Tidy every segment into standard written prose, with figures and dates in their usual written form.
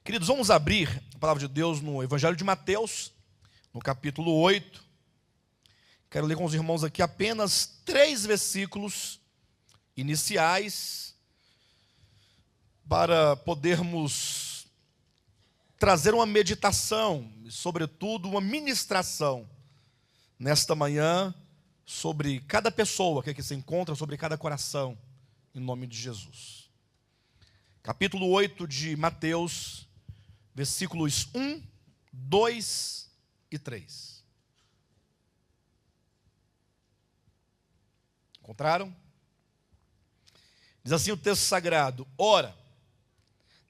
Queridos, vamos abrir a palavra de Deus no Evangelho de Mateus, no capítulo 8. Quero ler com os irmãos aqui apenas 3 versículos iniciais para podermos trazer uma meditação e, sobretudo, uma ministração nesta manhã sobre cada pessoa que aqui se encontra, sobre cada coração, em nome de Jesus. Capítulo 8 de Mateus, versículos 1, 2 e 3. Encontraram? Diz assim o texto sagrado: Ora,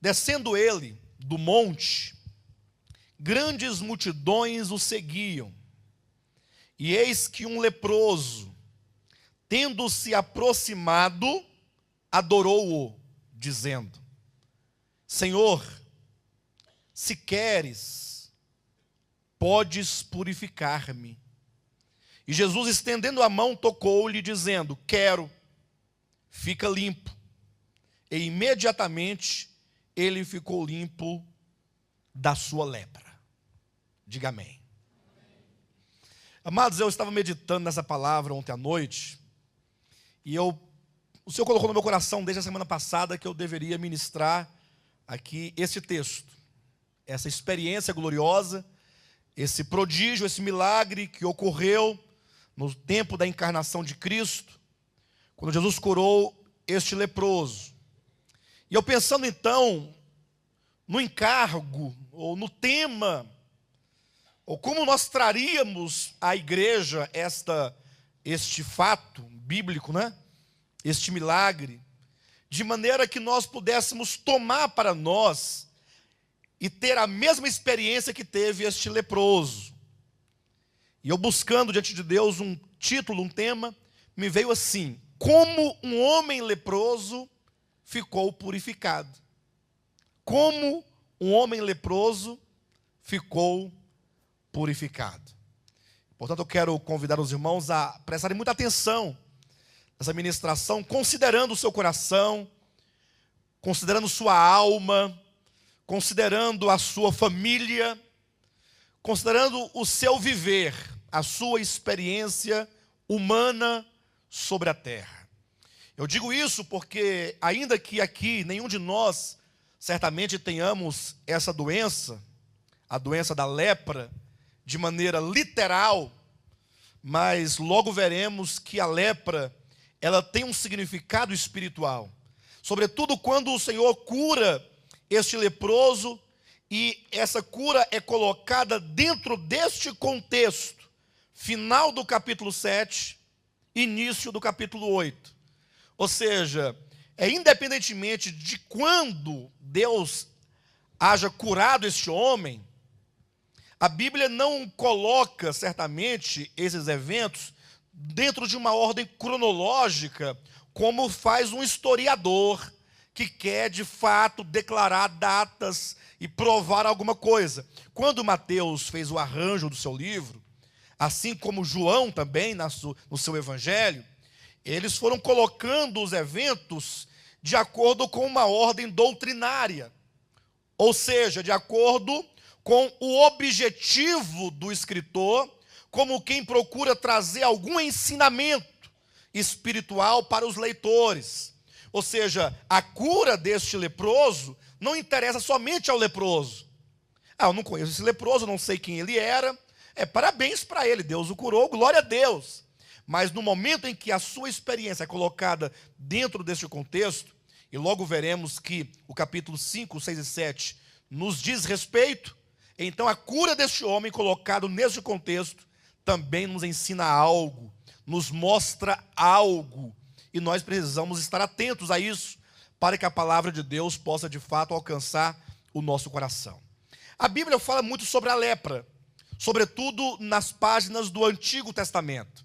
descendo ele do monte, grandes multidões o seguiam. E eis que um leproso, tendo-se aproximado, adorou-o, dizendo: Senhor, se queres, podes purificar-me. E Jesus, estendendo a mão, tocou-lhe, dizendo: Quero, fica limpo. E imediatamente ele ficou limpo da sua lepra. Diga amém. Amados, eu estava meditando nessa palavra ontem à noite, e o Senhor colocou no meu coração desde a semana passada que eu deveria ministrar aqui esse texto, essa experiência gloriosa, esse prodígio, esse milagre que ocorreu no tempo da encarnação de Cristo, quando Jesus curou este leproso. E eu pensando então no encargo, ou no tema, ou como nós traríamos à igreja este fato bíblico, né? Este milagre, de maneira que nós pudéssemos tomar para nós e ter a mesma experiência que teve este leproso. E eu buscando diante de Deus um título, um tema, me veio assim: como um homem leproso ficou purificado. Como um homem leproso ficou purificado. Portanto, eu quero convidar os irmãos a prestarem muita atenção nessa ministração, considerando o seu coração, considerando sua alma, considerando a sua família, considerando o seu viver, a sua experiência humana sobre a terra. Eu digo isso porque, ainda que aqui nenhum de nós certamente tenhamos essa doença, a doença da lepra, de maneira literal, mas logo veremos que a lepra, ela tem um significado espiritual. Sobretudo quando o Senhor cura este leproso, e essa cura é colocada dentro deste contexto, final do capítulo 7, início do capítulo 8. Ou seja, independentemente de quando Deus haja curado este homem, a Bíblia não coloca certamente esses eventos dentro de uma ordem cronológica, como faz um historiador que quer de fato declarar datas e provar alguma coisa. Quando Mateus fez o arranjo do seu livro, assim como João também no seu evangelho, eles foram colocando os eventos de acordo com uma ordem doutrinária, ou seja, de acordo com o objetivo do escritor, como quem procura trazer algum ensinamento espiritual para os leitores. Ou seja, a cura deste leproso não interessa somente ao leproso. Eu não conheço esse leproso, não sei quem ele era. Parabéns para ele, Deus o curou, glória a Deus. Mas no momento em que a sua experiência é colocada dentro deste contexto, e logo veremos que o capítulo 5, 6 e 7 nos diz respeito, então a cura deste homem colocado neste contexto também nos ensina algo, nos mostra algo. E nós precisamos estar atentos a isso, para que a palavra de Deus possa de fato alcançar o nosso coração. A Bíblia fala muito sobre a lepra, sobretudo nas páginas do Antigo Testamento.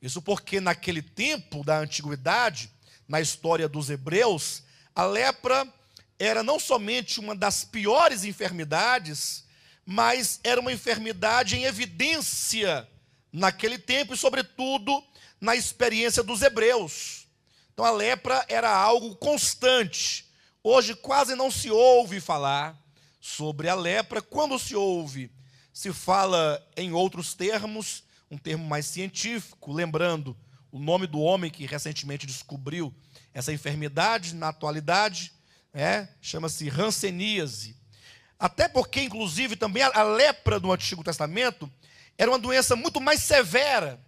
Isso porque naquele tempo da antiguidade, na história dos hebreus, a lepra era não somente uma das piores enfermidades, mas era uma enfermidade em evidência naquele tempo e, sobretudo, na experiência dos hebreus. Então a lepra era algo constante. Hoje quase não se ouve falar sobre a lepra. Quando se ouve, se fala em outros termos, um termo mais científico, lembrando o nome do homem que recentemente descobriu essa enfermidade na atualidade, chama-se hanseníase. Até porque, inclusive, também a lepra no Antigo Testamento era uma doença muito mais severa,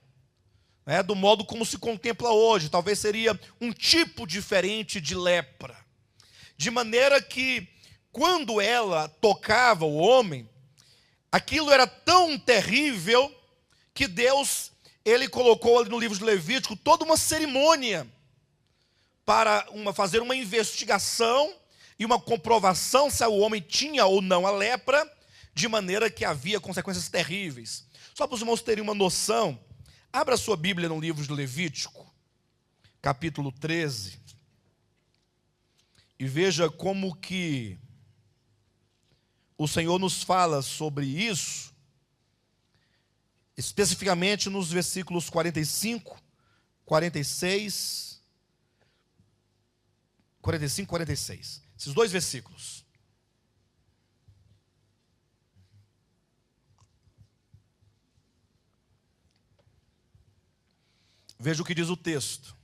do modo como se contempla hoje. Talvez seria um tipo diferente de lepra. De maneira que, quando ela tocava o homem, aquilo era tão terrível que Deus, ele colocou ali no livro de Levítico toda uma cerimônia para fazer uma investigação e uma comprovação se o homem tinha ou não a lepra, de maneira que havia consequências terríveis. Só para os irmãos terem uma noção, abra sua Bíblia no livro de Levítico, capítulo 13, e veja como que o Senhor nos fala sobre isso, especificamente nos versículos 45, 46, 45 e 46. Esses dois versículos. Veja o que diz o texto.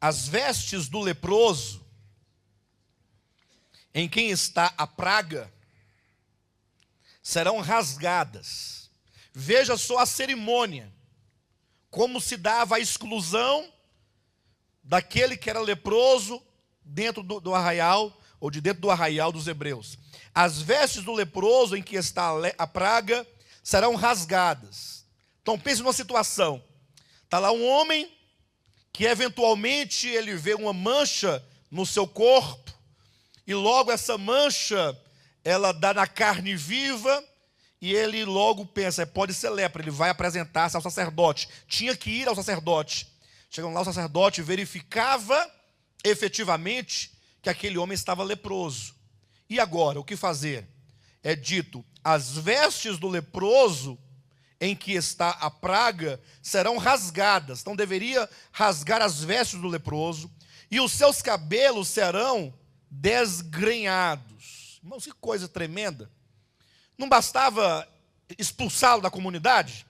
As vestes do leproso, em quem está a praga, serão rasgadas. Veja só a cerimônia, como se dava a exclusão daquele que era leproso dentro do arraial, ou de dentro do arraial dos hebreus. As vestes do leproso em que está a praga serão rasgadas. Então pense numa situação, está lá um homem que eventualmente ele vê uma mancha no seu corpo, e logo essa mancha, ela dá na carne viva, e ele logo pensa, pode ser lepra, ele vai apresentar-se ao sacerdote. Tinha que ir ao sacerdote. Chegando lá, o sacerdote verificava efetivamente que aquele homem estava leproso. E agora, o que fazer? É dito, as vestes do leproso em que está a praga serão rasgadas. Então deveria rasgar as vestes do leproso, e os seus cabelos serão desgrenhados. Irmãos, que coisa tremenda. Não bastava expulsá-lo da comunidade,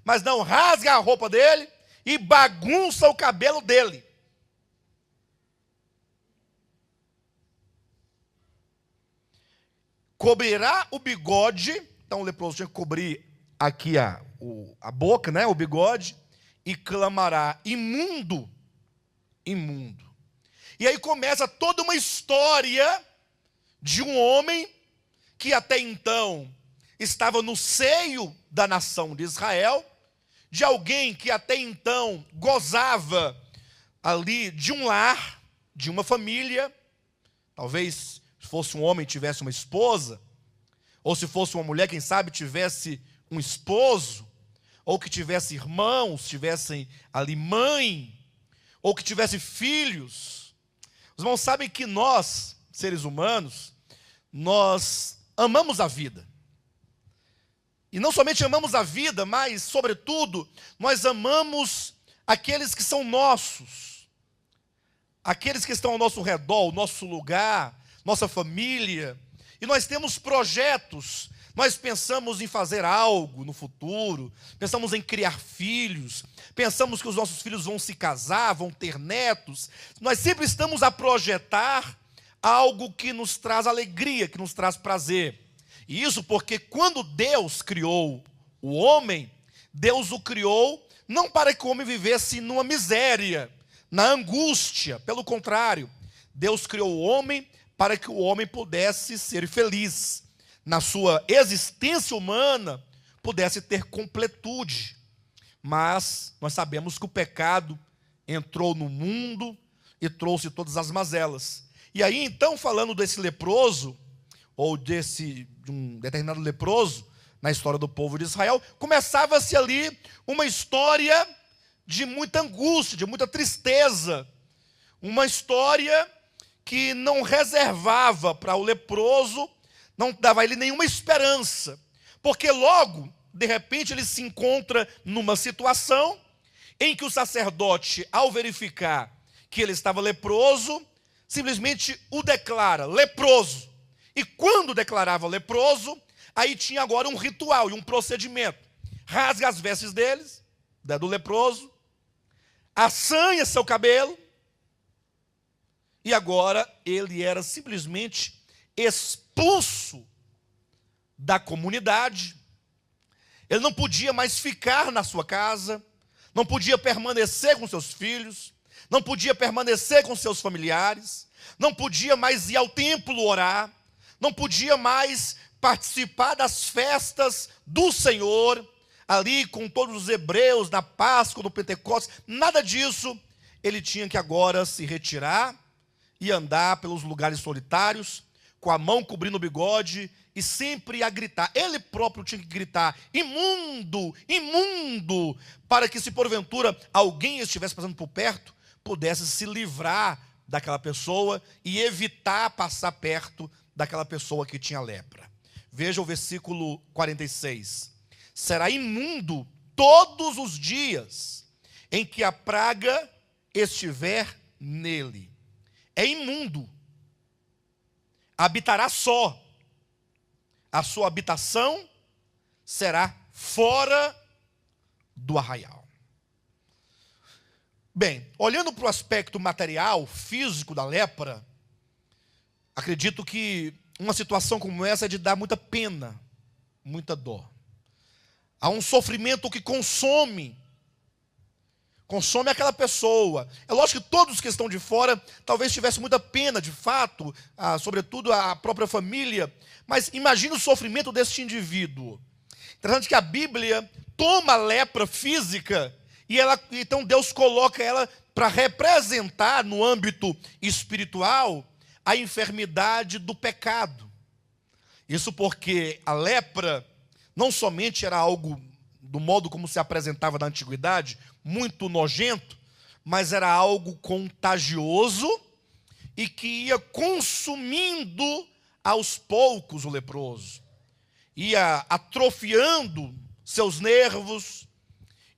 mas não, rasga a roupa dele e bagunça o cabelo dele. Cobrirá o bigode, então o leproso tinha que cobrir aqui a boca, o bigode, e clamará, imundo, imundo. E aí começa toda uma história de um homem que até então estava no seio da nação de Israel, de alguém que até então gozava ali de um lar, de uma família. Talvez se fosse um homem tivesse uma esposa, ou se fosse uma mulher, quem sabe tivesse um esposo, ou que tivesse irmãos, tivessem ali mãe, ou que tivesse filhos. Os irmãos sabem que nós, seres humanos, nós amamos a vida. E não somente amamos a vida, mas, sobretudo, nós amamos aqueles que são nossos, aqueles que estão ao nosso redor, o nosso lugar, nossa família. E nós temos projetos, nós pensamos em fazer algo no futuro, pensamos em criar filhos, pensamos que os nossos filhos vão se casar, vão ter netos. Nós sempre estamos a projetar algo que nos traz alegria, que nos traz prazer. E isso porque quando Deus criou o homem, Deus o criou não para que o homem vivesse numa miséria, na angústia. Pelo contrário, Deus criou o homem para que o homem pudesse ser feliz. Na sua existência humana, pudesse ter completude. Mas nós sabemos que o pecado entrou no mundo e trouxe todas as mazelas. E aí, então, falando desse leproso, ou de um determinado leproso, na história do povo de Israel, começava-se ali uma história de muita angústia, de muita tristeza. Uma história que não reservava para o leproso, não dava a ele nenhuma esperança. Porque logo, de repente, ele se encontra numa situação em que o sacerdote, ao verificar que ele estava leproso, simplesmente o declara leproso. E quando declarava leproso, aí tinha agora um ritual e um procedimento. Rasga as vestes deles, do leproso, assanha seu cabelo, e agora ele era simplesmente expulso da comunidade. Ele não podia mais ficar na sua casa, não podia permanecer com seus filhos, não podia permanecer com seus familiares, não podia mais ir ao templo orar, não podia mais participar das festas do Senhor, ali com todos os hebreus, na Páscoa, no Pentecostes, nada disso. Ele tinha que agora se retirar e andar pelos lugares solitários, com a mão cobrindo o bigode e sempre a gritar. Ele próprio tinha que gritar: imundo, imundo, para que, se porventura alguém estivesse passando por perto, pudesse se livrar daquela pessoa e evitar passar perto daquela pessoa que tinha lepra. Veja o versículo 46. Será imundo todos os dias em que a praga estiver nele. É imundo. Habitará só. A sua habitação será fora do arraial. Bem, olhando para o aspecto material, físico da lepra, acredito que uma situação como essa é de dar muita pena, muita dor. Há um sofrimento que consome aquela pessoa. É lógico que todos que estão de fora talvez tivessem muita pena, de fato, sobretudo a própria família, mas imagine o sofrimento deste indivíduo. Interessante que a Bíblia toma a lepra física e então Deus coloca ela para representar no âmbito espiritual a enfermidade do pecado. Isso porque a lepra não somente era algo, do modo como se apresentava na antiguidade, muito nojento, mas era algo contagioso e que ia consumindo aos poucos o leproso. Ia atrofiando seus nervos,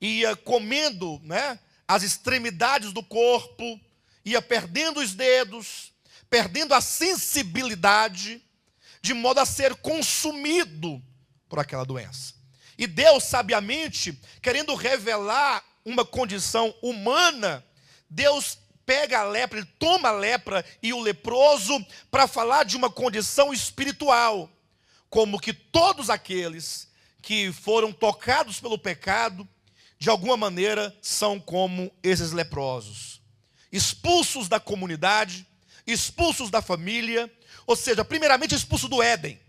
ia comendo, as extremidades do corpo, ia perdendo os dedos, perdendo a sensibilidade, de modo a ser consumido por aquela doença. E Deus, sabiamente, querendo revelar uma condição humana, Deus pega a lepra, ele toma a lepra e o leproso para falar de uma condição espiritual, como que todos aqueles que foram tocados pelo pecado, de alguma maneira, são como esses leprosos, expulsos da comunidade, expulsos da família, ou seja, primeiramente expulso do Éden.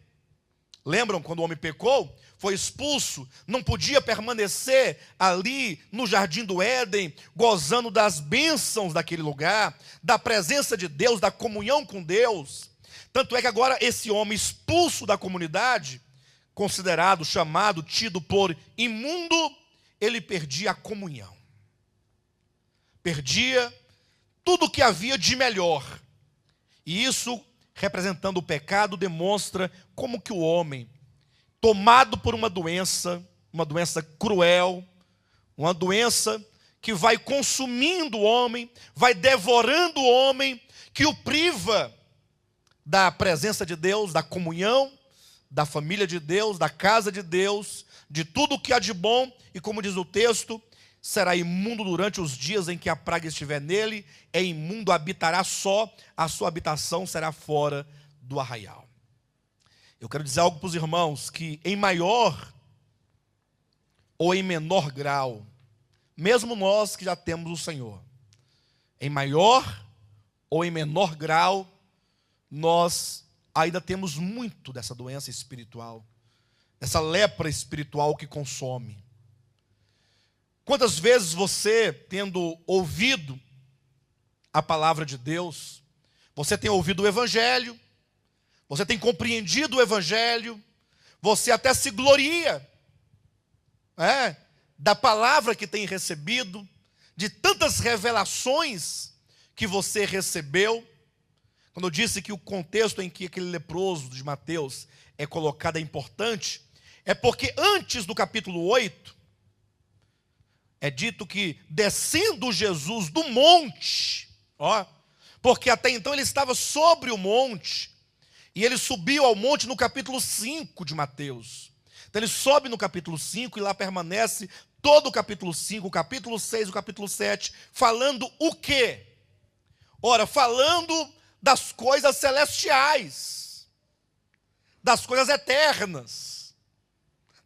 Lembram quando o homem pecou? Foi expulso, não podia permanecer ali no jardim do Éden, gozando das bênçãos daquele lugar, da presença de Deus, da comunhão com Deus. Tanto é que agora esse homem expulso da comunidade, considerado, chamado, tido por imundo, ele perdia a comunhão. Perdia tudo o que havia de melhor. E isso, representando o pecado, demonstra como que o homem, tomado por uma doença cruel, uma doença que vai consumindo o homem, vai devorando o homem, que o priva da presença de Deus, da comunhão, da família de Deus, da casa de Deus, de tudo o que há de bom, e como diz o texto, será imundo durante os dias em que a praga estiver nele, é imundo, habitará só, a sua habitação será fora do arraial. Eu quero dizer algo para os irmãos, que em maior ou em menor grau, mesmo nós que já temos o Senhor, em maior ou em menor grau, nós ainda temos muito dessa doença espiritual, dessa lepra espiritual que consome. Quantas vezes você, tendo ouvido a palavra de Deus, você tem ouvido o Evangelho, você tem compreendido o Evangelho, você até se gloria da palavra que tem recebido, de tantas revelações que você recebeu. Quando eu disse que o contexto em que aquele leproso de Mateus é colocado é importante, é porque antes do capítulo 8, é dito que descendo Jesus do monte, Ó, porque até então ele estava sobre o monte, e ele subiu ao monte no capítulo 5 de Mateus. Então ele sobe no capítulo 5 e lá permanece todo o capítulo 5, o capítulo 6, o capítulo 7, falando o quê? Ora, falando das coisas celestiais, das coisas eternas,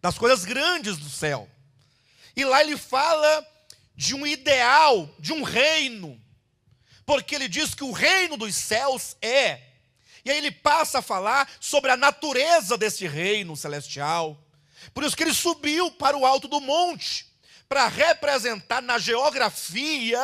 das coisas grandes do céu. E lá ele fala de um ideal, de um reino, porque ele diz que o reino dos céus é. E aí ele passa a falar sobre a natureza desse reino celestial. Por isso que ele subiu para o alto do monte, para representar na geografia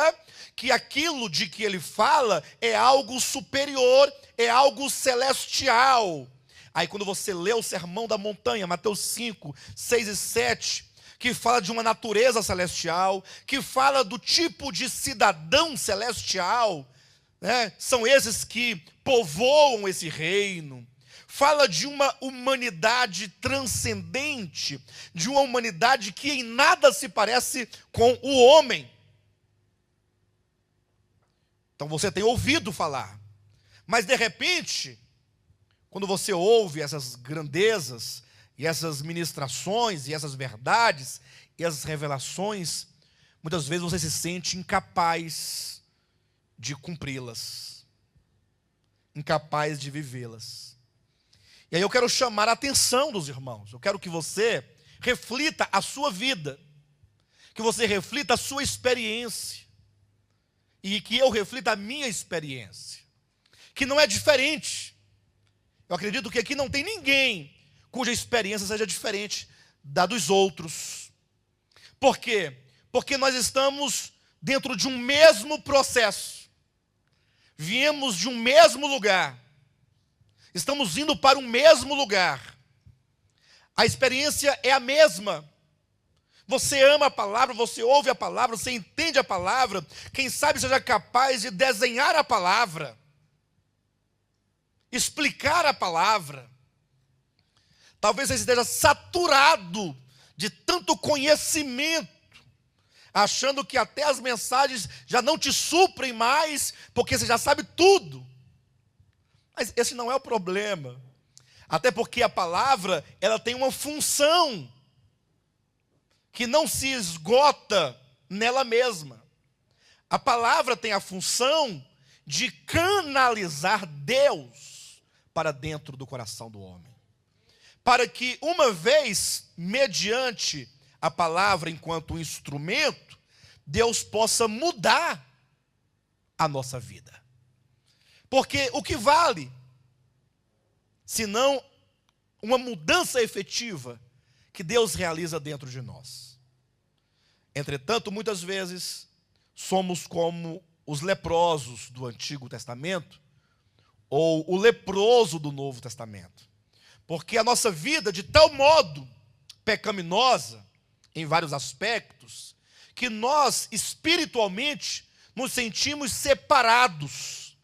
que aquilo de que ele fala é algo superior, é algo celestial. Aí quando você lê o Sermão da Montanha, Mateus 5, 6 e 7, que fala de uma natureza celestial, que fala do tipo de cidadão celestial, né? São esses que povoam esse reino. Fala de uma humanidade transcendente, de uma humanidade que em nada se parece com o homem. Então você tem ouvido falar, mas de repente, quando você ouve essas grandezas, e essas ministrações, e essas verdades, e essas revelações, muitas vezes você se sente incapaz de cumpri-las, incapaz de vivê-las. E aí eu quero chamar a atenção dos irmãos, eu quero que você reflita a sua vida, que você reflita a sua experiência, e que eu reflita a minha experiência, que não é diferente. Eu acredito que aqui não tem ninguém cuja experiência seja diferente da dos outros. Por quê? Porque nós estamos dentro de um mesmo processo. Viemos de um mesmo lugar. Estamos indo para um mesmo lugar. A experiência é a mesma. Você ama a palavra, você ouve a palavra, você entende a palavra. Quem sabe seja capaz de desenhar a palavra, explicar a palavra. Talvez você esteja saturado de tanto conhecimento, achando que até as mensagens já não te suprem mais, porque você já sabe tudo. Mas esse não é o problema. Até porque a palavra, ela tem uma função que não se esgota nela mesma. A palavra tem a função de canalizar Deus para dentro do coração do homem. Para que uma vez, mediante a palavra enquanto instrumento, Deus possa mudar a nossa vida. Porque o que vale, senão uma mudança efetiva que Deus realiza dentro de nós? Entretanto, muitas vezes, somos como os leprosos do Antigo Testamento, ou o leproso do Novo Testamento. Porque a nossa vida, de tal modo pecaminosa, em vários aspectos, que nós, espiritualmente, nos sentimos separados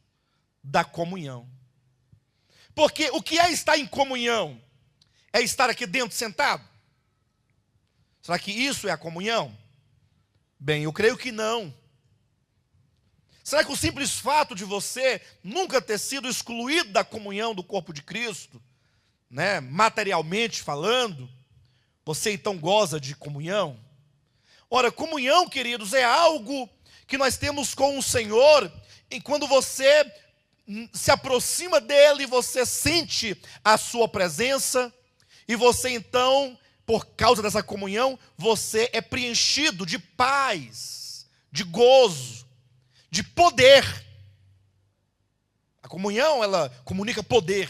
da comunhão. Porque o que é estar em comunhão? É estar aqui dentro sentado? Será que isso é a comunhão? Bem, eu creio que não. Será que o simples fato de você nunca ter sido excluído da comunhão do corpo de Cristo, né, materialmente falando, você então goza de comunhão? Ora, comunhão, queridos, é algo que nós temos com o Senhor, e quando você se aproxima dele, você sente a sua presença, e você então, por causa dessa comunhão, você é preenchido de paz, de gozo, de poder. A comunhão, ela comunica poder.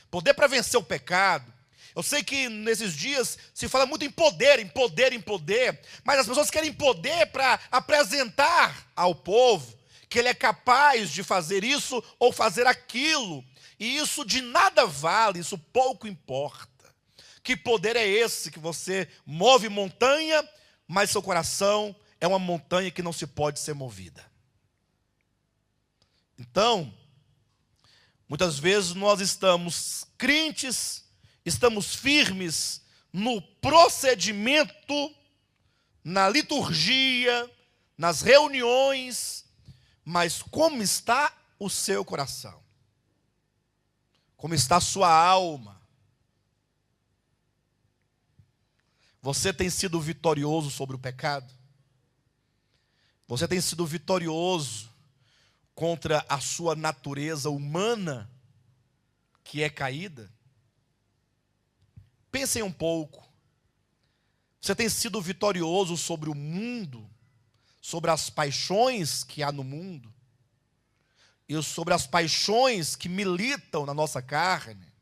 Poder para vencer o pecado. Eu sei que nesses dias se fala muito em poder, em poder, em poder. Mas as pessoas querem poder para apresentar ao povo que ele é capaz de fazer isso ou fazer aquilo. E isso de nada vale, isso pouco importa. Que poder é esse que você move montanha, mas seu coração é uma montanha que não se pode ser movida? Então, muitas vezes nós estamos crentes, estamos firmes no procedimento, na liturgia, nas reuniões, mas como está o seu coração? Como está a sua alma? Você tem sido vitorioso sobre o pecado? Você tem sido vitorioso contra a sua natureza humana, que é caída? Pensem um pouco. Você tem sido vitorioso sobre o mundo, sobre as paixões que há no mundo, e sobre as paixões que militam na nossa carne?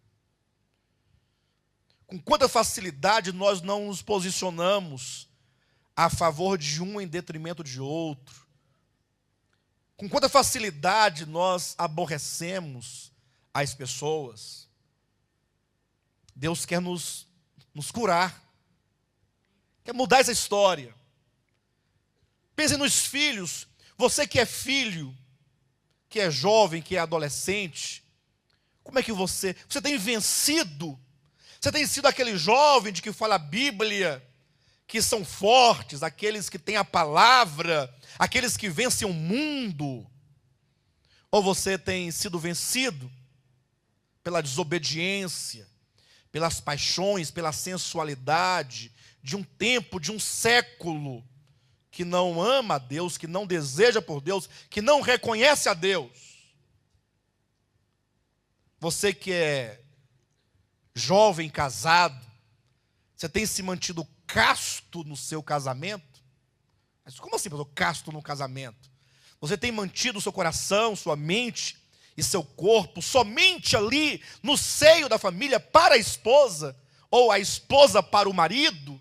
Com quanta facilidade nós não nos posicionamos a favor de um em detrimento de outro? Com quanta facilidade nós aborrecemos as pessoas? Deus quer nos curar, quer mudar essa história. Pense nos filhos. Você que é filho, que é jovem, que é adolescente, como é que você tem vencido? Você tem sido aquele jovem de que fala a Bíblia, que são fortes, aqueles que têm a palavra, aqueles que vencem o mundo? Ou você tem sido vencido pela desobediência, pelas paixões, pela sensualidade de um tempo, de um século, que não ama a Deus, que não deseja por Deus, que não reconhece a Deus? Você que é jovem casado, você tem se mantido casto no seu casamento? Mas como assim, pastor, casto no casamento? Você tem mantido o seu coração, sua mente e seu corpo somente ali no seio da família para a esposa, ou a esposa para o marido?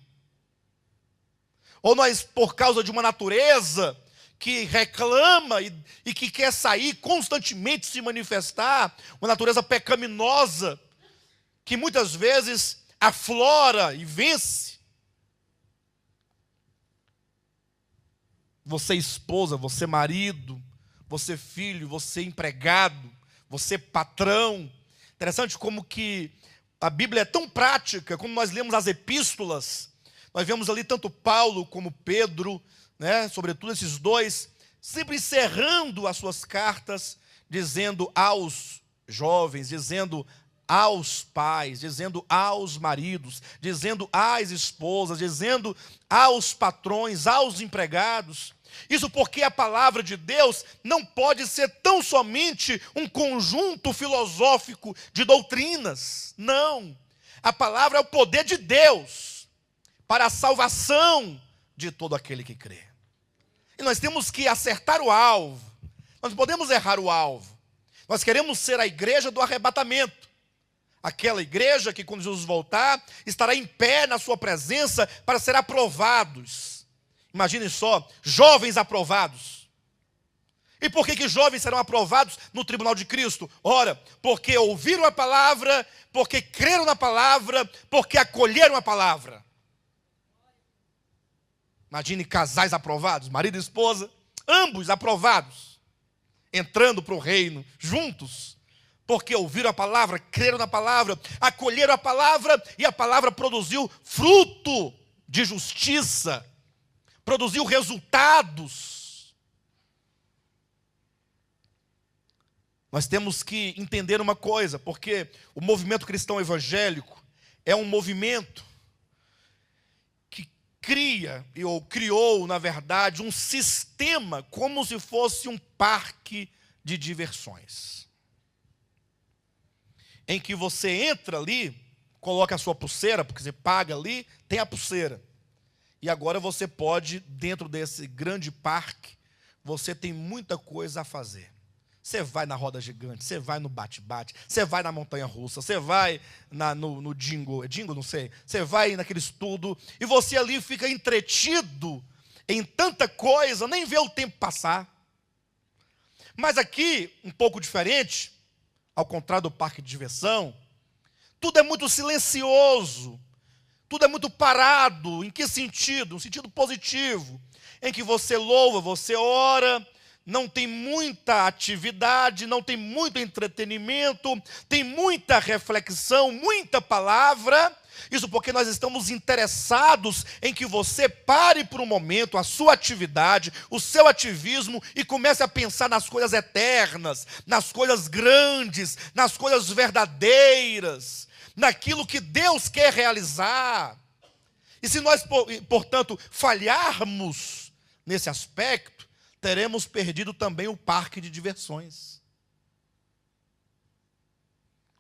Ou nós, por causa de uma natureza que reclama e que quer sair constantemente, se manifestar, uma natureza pecaminosa, que muitas vezes aflora e vence? Você esposa, você marido, você filho, você empregado, você patrão. Interessante como que a Bíblia é tão prática. Quando nós lemos as epístolas, nós vemos ali tanto Paulo como Pedro, né, sobretudo esses dois, sempre encerrando as suas cartas, dizendo aos jovens, dizendo aos pais, dizendo aos maridos, dizendo às esposas, dizendo aos patrões, aos empregados. Isso porque a palavra de Deus não pode ser tão somente um conjunto filosófico de doutrinas. Não. A palavra é o poder de Deus para a salvação de todo aquele que crê. E nós temos que acertar o alvo. Nós não podemos errar o alvo. Nós queremos ser a igreja do arrebatamento. Aquela igreja que, quando Jesus voltar, estará em pé na sua presença para ser aprovados. Imaginem só, jovens aprovados. E por que jovens serão aprovados no tribunal de Cristo? Ora, porque ouviram a palavra, porque creram na palavra, porque acolheram a palavra. Imagine casais aprovados, marido e esposa, ambos aprovados, entrando para o reino juntos, porque ouviram a palavra, creram na palavra, acolheram a palavra, e a palavra produziu fruto de justiça, produziu resultados. Nós temos que entender uma coisa, porque o movimento cristão evangélico é um movimento que criou, na verdade, um sistema como se fosse um parque de diversões, em que você entra ali, coloca a sua pulseira, porque você paga ali, tem a pulseira. E agora você pode, dentro desse grande parque, você tem muita coisa a fazer. Você vai na roda gigante, você vai no bate-bate, você vai na montanha-russa, você vai no Dingo, Dingo, não sei, você vai naquele estudo, e você ali fica entretido em tanta coisa, nem vê o tempo passar. Mas aqui, um pouco diferente, ao contrário do parque de diversão, tudo é muito silencioso, tudo é muito parado. Em que sentido? Um sentido positivo, em que você louva, você ora, não tem muita atividade, não tem muito entretenimento, tem muita reflexão, muita palavra, Isso porque nós estamos interessados em que você pare por um momento a sua atividade, o seu ativismo e comece a pensar nas coisas eternas, nas coisas grandes, nas coisas verdadeiras, naquilo que Deus quer realizar. E se nós, portanto, falharmos nesse aspecto, teremos perdido também o parque de diversões.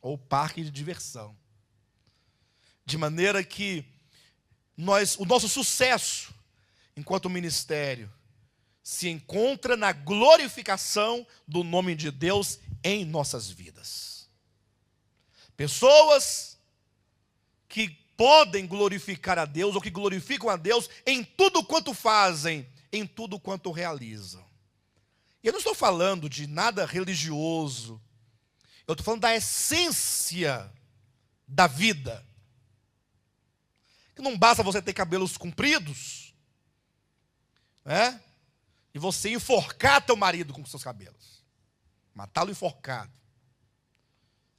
Ou parque de diversão. De maneira que o nosso sucesso enquanto ministério se encontra na glorificação do nome de Deus em nossas vidas. Pessoas que podem glorificar a Deus, ou que glorificam a Deus em tudo quanto fazem, em tudo quanto realizam. E eu não estou falando de nada religioso, eu estou falando da essência da vida. Que não basta você ter cabelos compridos, né? E você enforcar teu marido com seus cabelos. Matá-lo enforcado.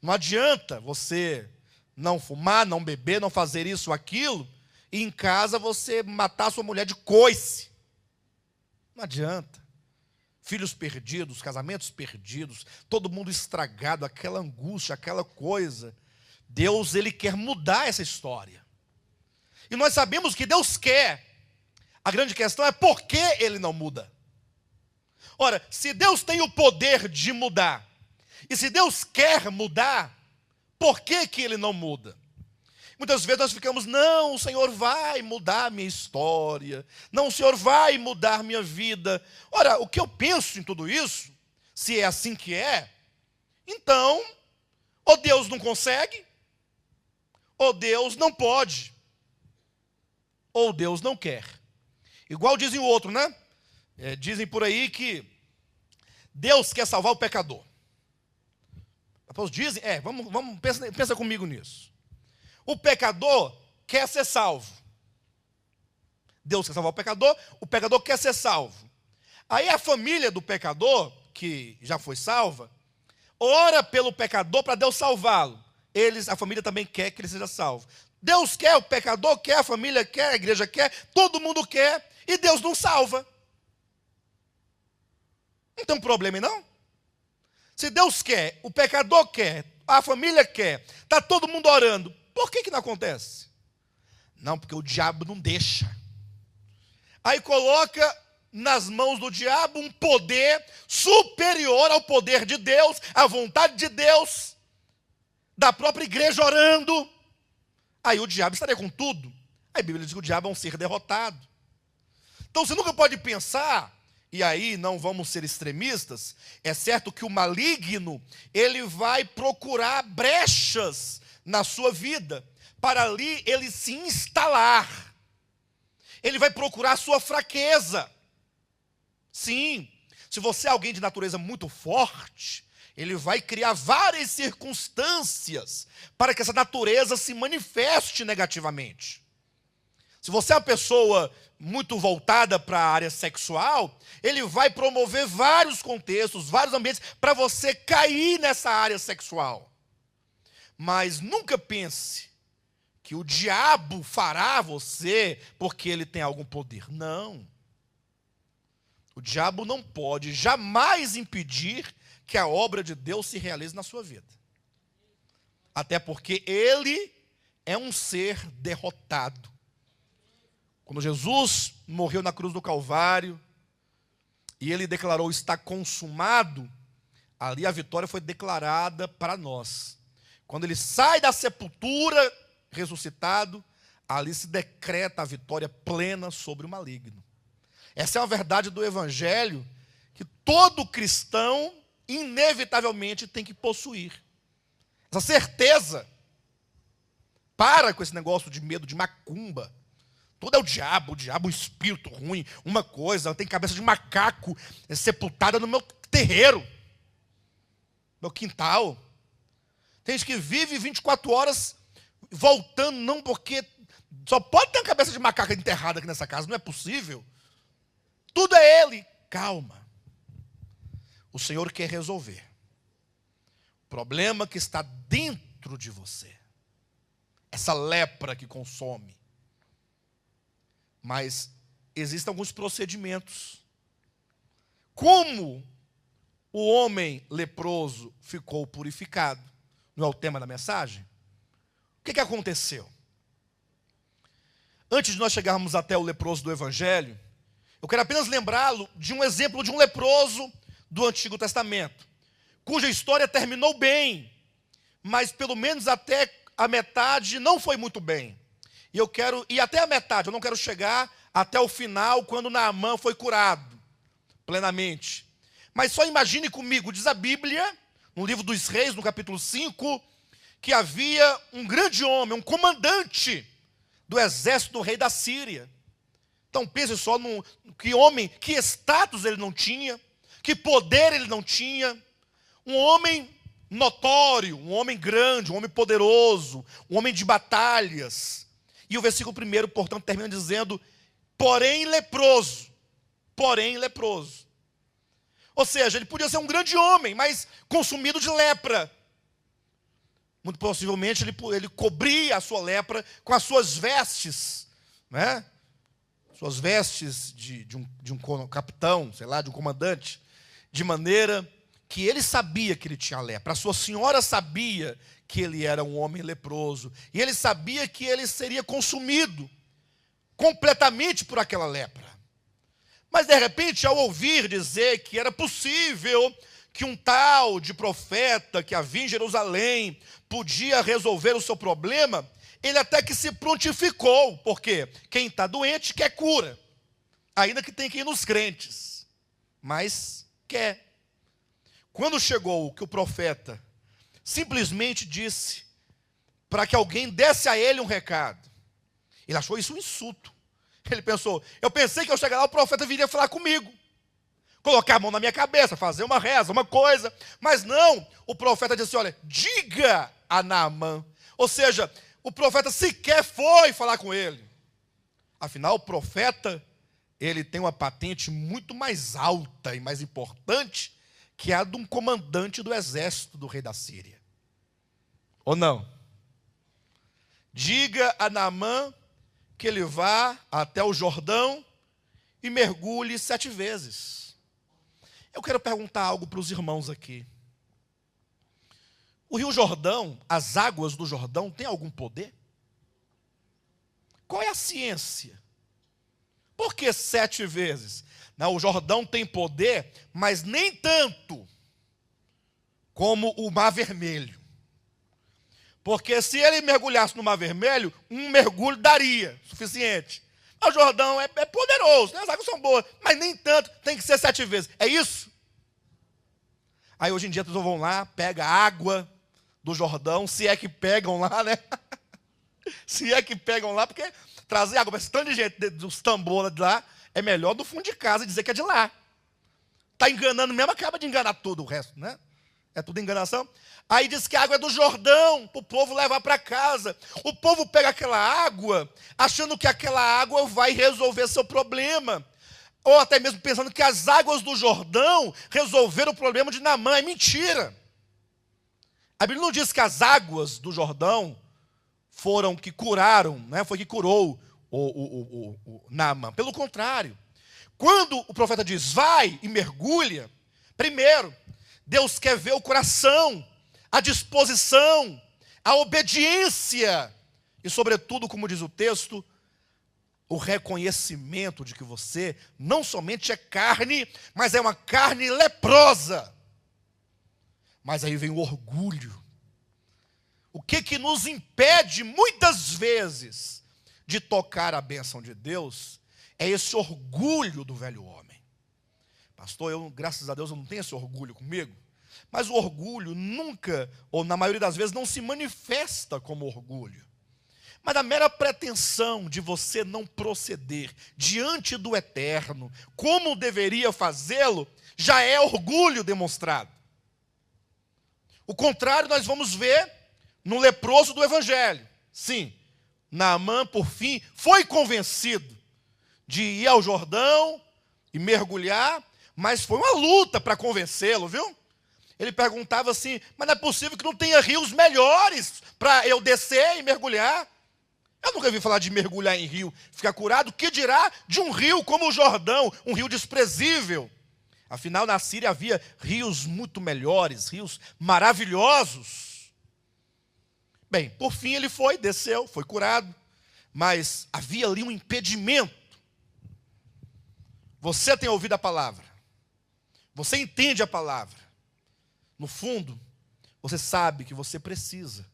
Não adianta você não fumar, não beber, não fazer isso ou aquilo, e em casa você matar sua mulher de coice. Não adianta. Filhos perdidos, casamentos perdidos, todo mundo estragado, aquela angústia, aquela coisa. Deus, Ele quer mudar essa história. E nós sabemos que Deus quer. A grande questão é por que Ele não muda. Ora, se Deus tem o poder de mudar, e se Deus quer mudar, por que que Ele não muda? Muitas vezes nós ficamos, não, o Senhor vai mudar a minha história, não, o Senhor vai mudar a minha vida. Ora, o que eu penso em tudo isso, se é assim que é, então, ou Deus não consegue, ou Deus não pode, ou Deus não quer. Igual dizem o outro, né? Dizem por aí que Deus quer salvar o pecador. Dizem, pensa comigo nisso. O pecador quer ser salvo. Deus quer salvar o pecador quer ser salvo. Aí a família do pecador, que já foi salva, ora pelo pecador para Deus salvá-lo. A família também quer que ele seja salvo. Deus quer, o pecador quer, a família quer, a igreja quer, todo mundo quer, e Deus não salva. Não tem um problema, não? Se Deus quer, o pecador quer, a família quer, está todo mundo orando, por que não acontece? Não, porque o diabo não deixa. Aí coloca nas mãos do diabo um poder superior ao poder de Deus, à vontade de Deus, da própria igreja orando. Aí o diabo estaria com tudo. Aí a Bíblia diz que o diabo é um ser derrotado. Então você nunca pode pensar, e aí não vamos ser extremistas, é certo que o maligno, ele vai procurar brechas na sua vida, para ali ele se instalar. Ele vai procurar a sua fraqueza. Sim, se você é alguém de natureza muito forte, ele vai criar várias circunstâncias para que essa natureza se manifeste negativamente. Se você é uma pessoa muito voltada para a área sexual, ele vai promover vários contextos, vários ambientes para você cair nessa área sexual. Mas nunca pense que o diabo fará você porque ele tem algum poder. Não. O diabo não pode jamais impedir que a obra de Deus se realize na sua vida. Até porque ele é um ser derrotado. Quando Jesus morreu na cruz do Calvário e ele declarou está consumado, ali a vitória foi declarada para nós. Quando ele sai da sepultura ressuscitado, ali se decreta a vitória plena sobre o maligno. Essa é uma verdade do Evangelho que todo cristão inevitavelmente tem que possuir. Essa certeza. Para com esse negócio de medo de macumba. Tudo é o diabo um espírito ruim, uma coisa, tem cabeça de macaco sepultada no meu terreiro, meu quintal. Tem gente que vive 24 horas voltando, não porque só pode ter uma cabeça de macaco enterrada aqui nessa casa, não é possível. Tudo é ele. Calma. O Senhor quer resolver o problema que está dentro de você. essa lepra que consome. Mas existem alguns procedimentos. Como o homem leproso ficou purificado? Não é o tema da mensagem? O que aconteceu? Antes de nós chegarmos até o leproso do Evangelho, eu quero apenas lembrá-lo de um exemplo de um leproso do Antigo Testamento, cuja história terminou bem, mas pelo menos até a metade não foi muito bem. E eu quero ir até a metade, eu não quero chegar até o final, quando Naamã foi curado plenamente. Mas só imagine comigo, diz a Bíblia, no livro dos Reis, no capítulo 5, que havia um grande homem, um comandante do exército do rei da Síria. Então pense só no que homem, que status ele não tinha, que poder ele não tinha. Um homem notório, um homem grande, um homem poderoso, um homem de batalhas. E o versículo 1, portanto, termina dizendo, porém leproso. Porém leproso. Ou seja, ele podia ser um grande homem, mas consumido de lepra. Muito possivelmente ele cobria a sua lepra com as suas vestes, né? Suas vestes de um capitão, sei lá, de um comandante, de maneira que ele sabia que ele tinha lepra. A sua senhora sabia que ele era um homem leproso, e ele sabia que ele seria consumido completamente por aquela lepra. Mas de repente, ao ouvir dizer que era possível que um tal de profeta que havia em Jerusalém podia resolver o seu problema, ele até que se prontificou, porque quem está doente quer cura, ainda que tenha que ir nos crentes, mas quer. Quando chegou que o profeta simplesmente disse para que alguém desse a ele um recado, ele achou isso um insulto. Ele pensou, eu pensei que ao chegar lá o profeta viria falar comigo, colocar a mão na minha cabeça, fazer uma reza, uma coisa, mas não, o profeta disse, olha, diga a Naamã, ou seja, o profeta sequer foi falar com ele. Afinal, o profeta, ele tem uma patente muito mais alta e mais importante que a de um comandante do exército do rei da Síria. Ou não? Diga a Naamã que ele vá até o Jordão e mergulhe 7 vezes. Eu quero perguntar algo para os irmãos aqui. O Rio Jordão, as águas do Jordão, têm algum poder? Qual é a ciência? Por que 7 vezes? Não, o Jordão tem poder, mas nem tanto como o Mar Vermelho. Porque se ele mergulhasse no Mar Vermelho, um mergulho daria, suficiente. O Jordão é poderoso, né? As águas são boas, mas nem tanto, tem que ser 7 vezes. É isso? Aí hoje em dia as pessoas vão lá, pegam a água do Jordão, se é que pegam lá, né? Se é que pegam lá, porque trazer água para esse tanto de gente dos tambores de lá, é melhor do fundo de casa dizer que é de lá. Está enganando mesmo, acaba de enganar todo o resto, né? É tudo enganação. Aí diz que a água é do Jordão, para o povo levar para casa. O povo pega aquela água, achando que aquela água vai resolver seu problema. Ou até mesmo pensando que as águas do Jordão resolveram o problema de Naamã. É mentira. A Bíblia não diz que as águas do Jordão foram que curaram, né? Foi que curou o Naamã. Pelo contrário, quando o profeta diz, vai e mergulha, primeiro, Deus quer ver o coração, a disposição, a obediência e, sobretudo, como diz o texto, o reconhecimento de que você não somente é carne, mas é uma carne leprosa. Mas aí vem o orgulho. O que nos impede, muitas vezes, de tocar a bênção de Deus, é esse orgulho do velho homem. Pastor, eu, graças a Deus, eu não tenho esse orgulho comigo. Mas o orgulho nunca, ou na maioria das vezes, não se manifesta como orgulho. Mas a mera pretensão de você não proceder diante do eterno, como deveria fazê-lo, já é orgulho demonstrado. O contrário nós vamos ver no leproso do Evangelho. Sim, Naamã, por fim, foi convencido de ir ao Jordão e mergulhar, mas foi uma luta para convencê-lo, viu? ele perguntava assim: mas não é possível que não tenha rios melhores para eu descer e mergulhar? Eu nunca vi falar de mergulhar em rio, ficar curado. Que dirá de um rio como o Jordão, um rio desprezível? Afinal, na Síria havia rios muito melhores, rios maravilhosos. Bem, por fim ele foi, desceu, foi curado. Mas havia ali um impedimento. Você tem ouvido a palavra. Você entende a palavra. No fundo, você sabe que você precisa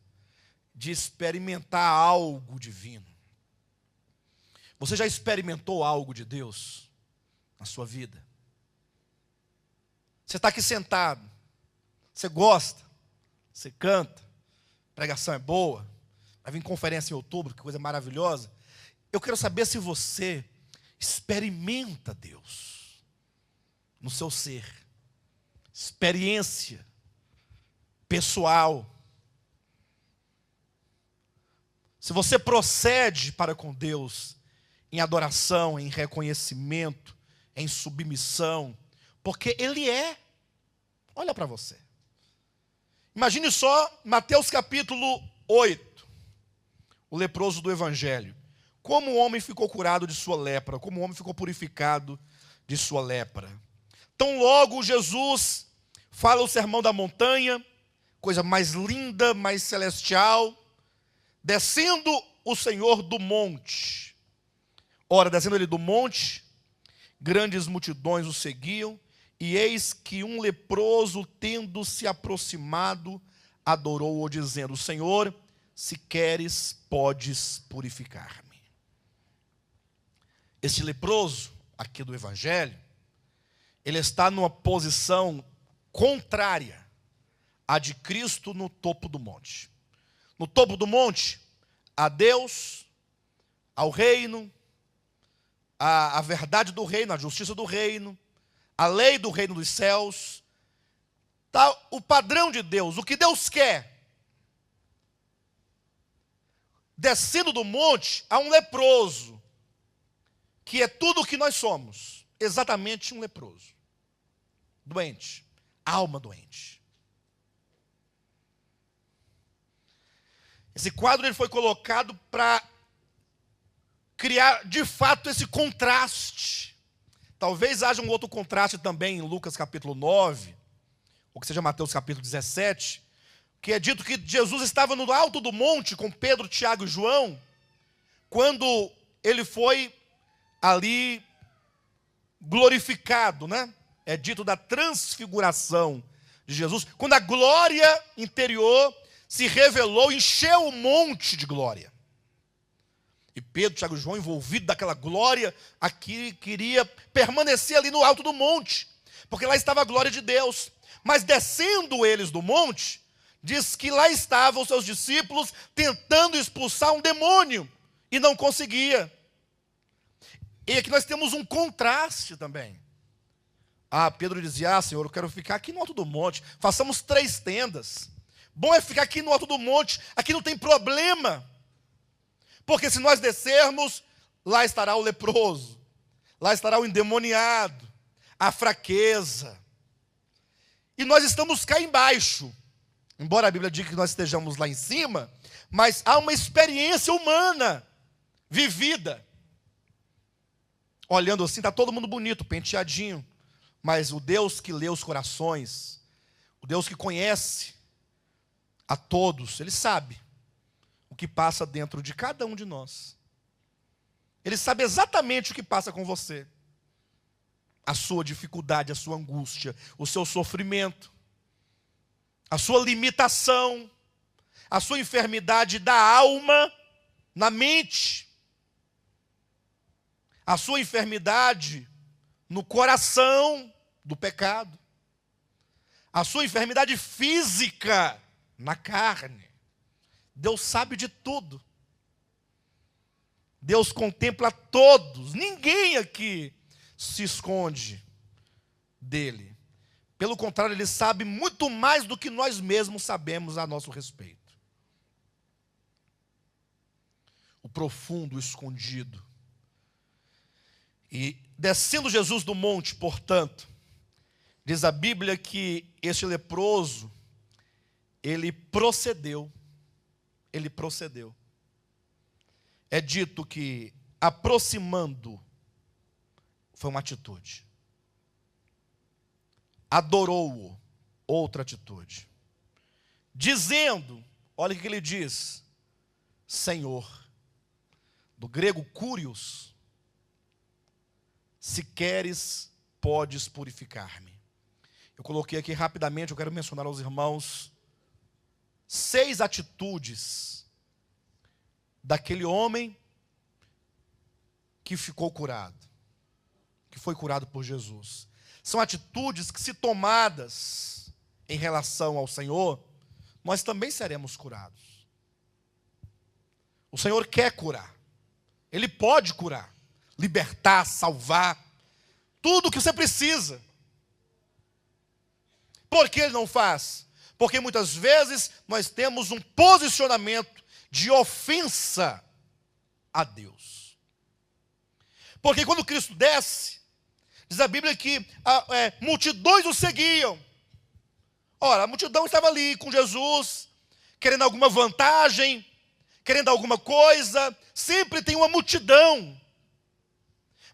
de experimentar algo divino. Você já experimentou algo de Deus na sua vida? Você está aqui sentado, você gosta, você canta, a pregação é boa, vai vir conferência em outubro, que coisa maravilhosa. Eu quero saber se você experimenta Deus no seu ser, experiência pessoal. Se você procede para com Deus em adoração, em reconhecimento, em submissão, porque Ele é. Olha para você. Imagine só Mateus capítulo 8, o leproso do Evangelho. Como o homem ficou curado de sua lepra, como o homem ficou purificado de sua lepra. Tão logo Jesus fala o sermão da montanha, coisa mais linda, mais celestial, descendo o Senhor do monte. Ora, descendo ele do monte, grandes multidões o seguiam, e eis que um leproso, tendo se aproximado, adorou-o, dizendo: Senhor, se queres, podes purificar-me. Este leproso, aqui do Evangelho, ele está numa posição contrária à de Cristo no topo do monte. No topo do monte, a Deus, ao reino, a verdade do reino, a justiça do reino, a lei do reino dos céus, tá o padrão de Deus, o que Deus quer. Descendo do monte, há um leproso, que é tudo o que nós somos, exatamente um leproso, doente, alma doente. Esse quadro ele foi colocado para criar de fato esse contraste. Talvez haja um outro contraste também em Lucas capítulo 9, ou que seja Mateus capítulo 17, que é dito que Jesus estava no alto do monte com Pedro, Tiago e João, quando ele foi ali glorificado, né? É dito da transfiguração de Jesus, quando a glória interior se revelou, encheu o monte de glória. E Pedro, Tiago e João, envolvidos daquela glória, aqui queria permanecer ali no alto do monte, porque lá estava a glória de Deus. Mas descendo eles do monte, diz que lá estavam os seus discípulos tentando expulsar um demônio, e não conseguia. E aqui nós temos um contraste também. Pedro dizia: Senhor, eu quero ficar aqui no alto do monte, façamos 3 tendas. Bom é ficar aqui no alto do monte, aqui não tem problema. Porque se nós descermos, lá estará o leproso, lá estará o endemoniado, a fraqueza. E nós estamos cá embaixo. Embora a Bíblia diga que nós estejamos lá em cima, mas há uma experiência humana vivida. Olhando assim, está todo mundo bonito, penteadinho. Mas o Deus que lê os corações, o Deus que conhece a todos, Ele sabe o que passa dentro de cada um de nós. Ele sabe exatamente o que passa com você. A sua dificuldade, a sua angústia, o seu sofrimento, a sua limitação, a sua enfermidade da alma, na mente, a sua enfermidade no coração do pecado, a sua enfermidade física na carne. Deus sabe de tudo. Deus contempla todos. Ninguém aqui se esconde dele. Pelo contrário, ele sabe muito mais do que nós mesmos sabemos a nosso respeito. O profundo, o escondido. E descendo Jesus do monte, portanto, Diz a Bíblia que este leproso, ele procedeu. Ele procedeu. É dito que aproximando foi uma atitude. Adorou-o, outra atitude. Dizendo, olha o que ele diz: Senhor, do grego curios, se queres, podes purificar-me. Eu coloquei aqui rapidamente, eu quero mencionar aos irmãos 6 atitudes daquele homem que ficou curado, que foi curado por Jesus. São atitudes que, se tomadas em relação ao Senhor, nós também seremos curados. O Senhor quer curar. Ele pode curar, libertar, salvar, tudo o que você precisa. Por que Ele não faz? Porque muitas vezes nós temos um posicionamento de ofensa a Deus. Porque quando Cristo desce, diz a Bíblia que multidões o seguiam. Ora, a multidão estava ali com Jesus, querendo alguma vantagem, querendo alguma coisa. Sempre tem uma multidão.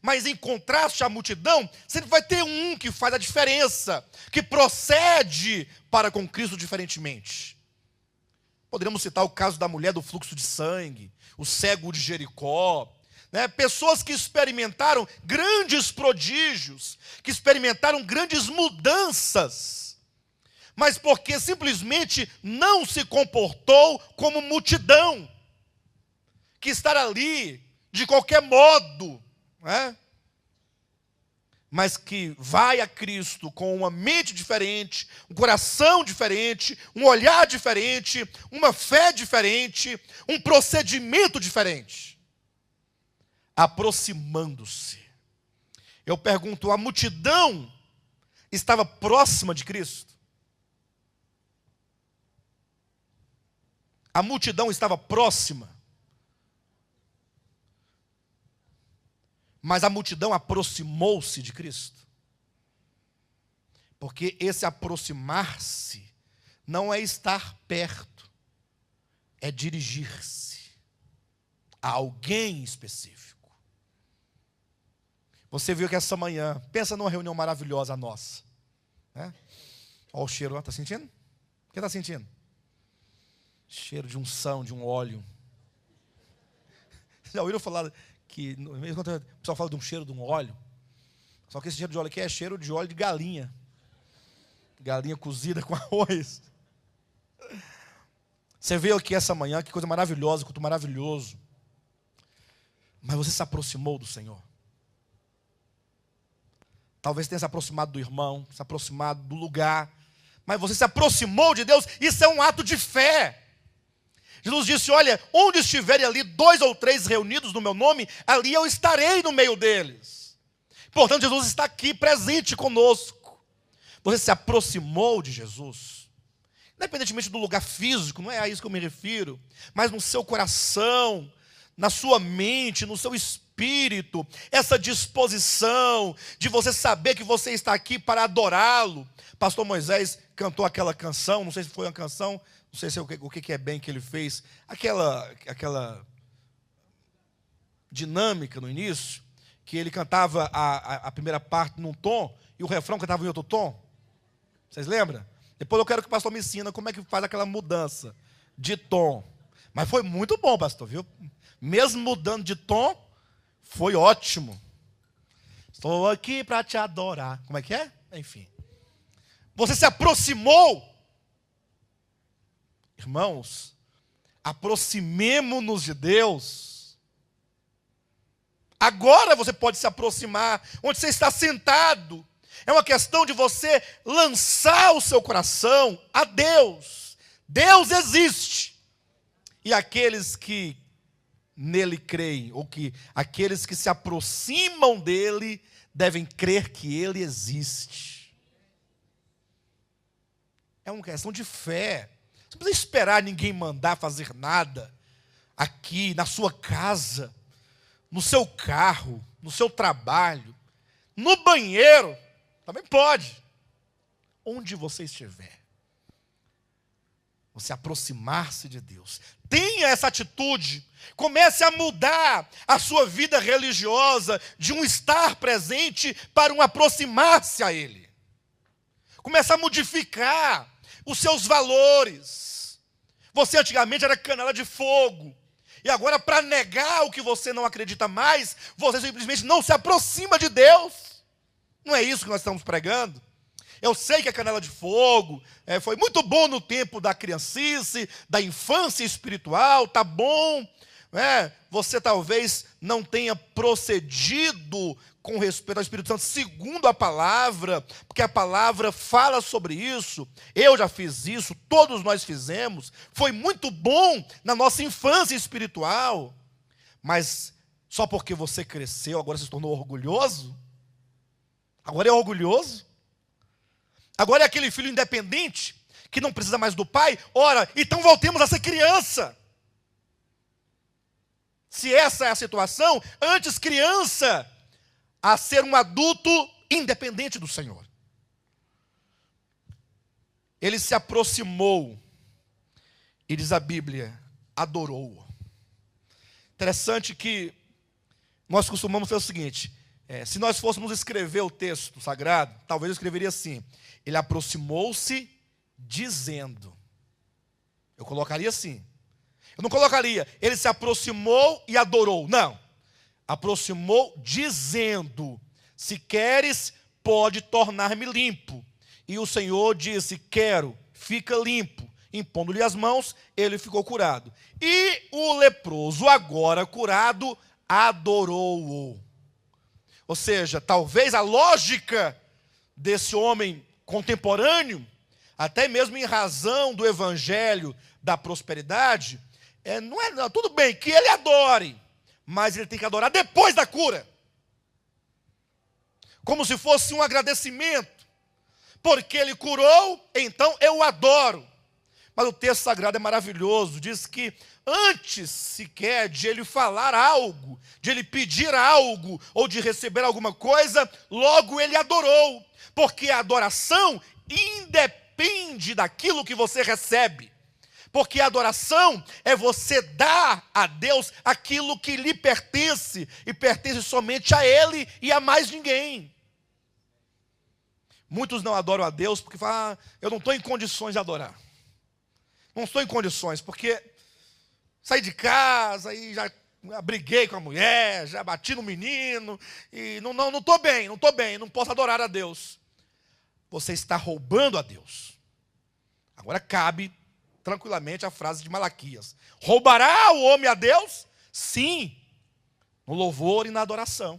Mas em contraste à multidão, sempre vai ter um que faz a diferença, que procede para com Cristo diferentemente. Poderíamos citar o caso da mulher do fluxo de sangue, o cego de Jericó, né? Pessoas que experimentaram grandes prodígios, que experimentaram grandes mudanças, mas porque simplesmente não se comportou como multidão, que estar ali de qualquer modo, né? Mas que vai a Cristo com uma mente diferente, um coração diferente, um olhar diferente, uma fé diferente, um procedimento diferente. Aproximando-se. Eu pergunto, a multidão estava próxima de Cristo? A multidão estava próxima? Mas a multidão aproximou-se de Cristo. Porque esse aproximar-se não é estar perto, é dirigir-se a alguém específico. Você viu que essa manhã, pensa numa reunião maravilhosa nossa, né? Olha o cheiro lá, está sentindo? O que está sentindo? Cheiro de unção, de um óleo. Já ouviram falar que, mesmo quando o pessoal fala de um cheiro de um óleo, só que esse cheiro de óleo aqui é cheiro de óleo de galinha. Galinha cozida com arroz. Você veio aqui essa manhã, que coisa maravilhosa, culto maravilhoso. Mas você se aproximou do Senhor. Talvez tenha se aproximado do irmão, se aproximado do lugar, mas você se aproximou de Deus. Isso é um ato de fé. Jesus disse, olha, onde estiverem ali 2 ou 3 reunidos no meu nome, ali eu estarei no meio deles. Portanto, Jesus está aqui presente conosco. Você se aproximou de Jesus. Independentemente do lugar físico, não é a isso que eu me refiro, mas no seu coração, na sua mente, no seu espírito, essa disposição de você saber que você está aqui para adorá-lo. Pastor Moisés cantou aquela canção, não sei se foi uma canção, não sei se é o que é bem que ele fez, aquela dinâmica no início, que ele cantava a primeira parte num tom, e o refrão cantava em outro tom. Vocês lembram? Depois eu quero que o pastor me ensine como é que faz aquela mudança de tom. Mas foi muito bom, pastor, viu? Mesmo mudando de tom, foi ótimo. Estou aqui para te adorar. Como é que é? Enfim. Você se aproximou. Irmãos, aproximemo-nos de Deus. Agora você pode se aproximar, onde você está sentado. É uma questão de você lançar o seu coração a Deus. Deus existe. E aqueles que nele creem, ou que aqueles que se aproximam dele, devem crer que ele existe. É uma questão de fé. Você não precisa esperar ninguém mandar fazer nada aqui, na sua casa, no seu carro, no seu trabalho, no banheiro, também pode. onde você estiver, você aproximar-se de Deus. Tenha essa atitude. Comece a mudar a sua vida religiosa de um estar presente para um aproximar-se a Ele. Comece a modificar os seus valores. Você antigamente era canela de fogo. E agora, para negar o que você não acredita mais, você simplesmente não se aproxima de Deus. Não é isso que nós estamos pregando? Eu sei que a canela de fogo foi muito bom no tempo da criancice, da infância espiritual, tá bom. Você talvez não tenha procedido com respeito ao Espírito Santo segundo a palavra, porque a palavra fala sobre isso. Eu já fiz isso, todos nós fizemos. Foi muito bom na nossa infância espiritual. Mas só porque você cresceu, agora se tornou orgulhoso? Agora é orgulhoso? Agora é aquele filho independente, que não precisa mais do pai? Ora, então voltemos a ser criança. Se essa é a situação, antes criança, a ser um adulto independente do Senhor. Ele se aproximou, e diz a Bíblia, adorou-o. Interessante que nós costumamos fazer o seguinte, se nós fôssemos escrever o texto sagrado, talvez eu escreveria assim, ele aproximou-se dizendo. Eu colocaria assim. Eu não colocaria, ele se aproximou e adorou. Não. Aproximou dizendo, se queres, pode tornar-me limpo. E o Senhor disse, quero, fica limpo. Impondo-lhe as mãos, ele ficou curado. E o leproso, agora curado, adorou-o. Ou seja, talvez a lógica desse homem contemporâneo, até mesmo em razão do evangelho da prosperidade, não, tudo bem que ele adore, mas ele tem que adorar depois da cura. Como se fosse um agradecimento. Porque ele curou, então eu o adoro. Mas o texto sagrado é maravilhoso, diz que antes sequer de ele falar algo, de ele pedir algo, ou de receber alguma coisa, logo ele adorou. Porque a adoração independe daquilo que você recebe. Porque a adoração é você dar a Deus aquilo que lhe pertence, e pertence somente a Ele e a mais ninguém. Muitos não adoram a Deus porque falam, eu não estou em condições de adorar. Não estou em condições, porque saí de casa e já briguei com a mulher, já bati no menino, e não estou bem, não posso adorar a Deus. Você está roubando a Deus. Agora cabe tranquilamente a frase de Malaquias. Roubará o homem a Deus? Sim, no louvor e na adoração.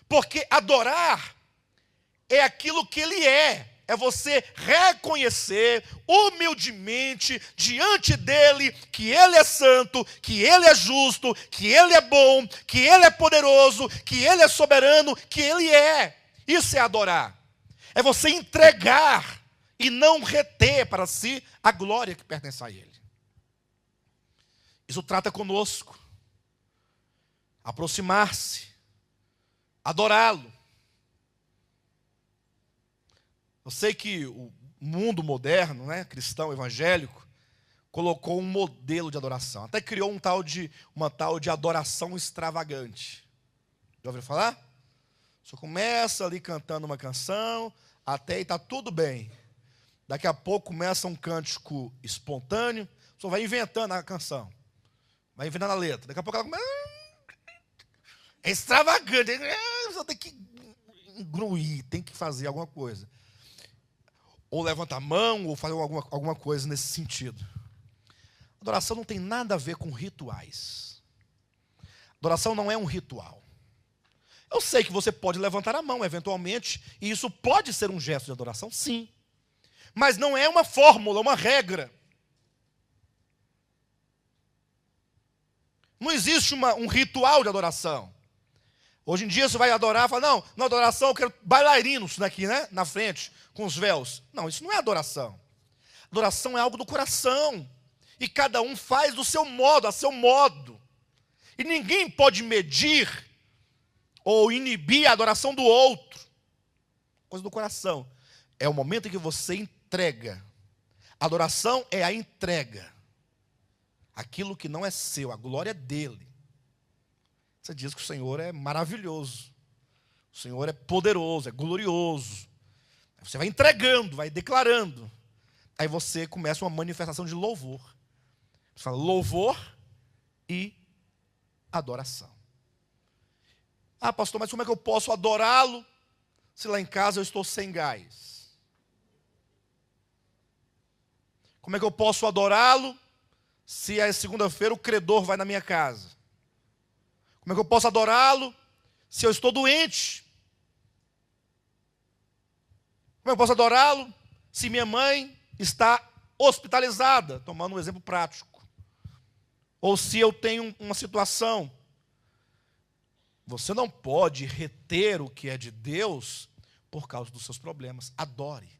Porque adorar é aquilo que ele é você reconhecer humildemente diante dele que ele é santo, que ele é justo, que ele é bom, que ele é poderoso, que ele é soberano, que ele é. Isso é adorar. É você entregar e não reter para si a glória que pertence a ele. Isso trata conosco. Aproximar-se, adorá-lo. Eu sei que o mundo moderno, cristão, evangélico, colocou um modelo de adoração. Até criou uma tal de adoração extravagante. Já ouviu falar? Você começa ali cantando uma canção, até aí está tudo bem. Daqui a pouco começa um cântico espontâneo, você vai inventando a canção. Vai inventando a letra. Daqui a pouco ela começa... É extravagante. Você tem que engruir, tem que fazer alguma coisa. Ou levanta a mão, ou faz alguma coisa nesse sentido. Adoração não tem nada a ver com rituais. Adoração não é um ritual. Eu sei que você pode levantar a mão, eventualmente, e isso pode ser um gesto de adoração, sim. Mas não é uma fórmula, uma regra. Não existe um ritual de adoração. Hoje em dia você vai adorar, fala, não, na adoração eu quero bailarinos daqui, na frente, com os véus. Não, isso não é adoração. Adoração é algo do coração. E cada um faz do seu modo, a seu modo. E ninguém pode medir ou inibir a adoração do outro. Coisa do coração. é o momento em que você entrega. Adoração é a entrega. Aquilo que não é seu, a glória é dele. Você diz que o Senhor é maravilhoso. O Senhor é poderoso, é glorioso. Você vai entregando, vai declarando. Aí você começa uma manifestação de louvor. Você fala louvor e adoração. Ah, pastor, mas como é que eu posso adorá-lo se lá em casa eu estou sem gás? Como é que eu posso adorá-lo se é segunda-feira o credor vai na minha casa? Como é que eu posso adorá-lo se eu estou doente? Como é que eu posso adorá-lo se minha mãe está hospitalizada? Tomando um exemplo prático. Ou se eu tenho uma situação. Você não pode reter o que é de Deus por causa dos seus problemas. Adore.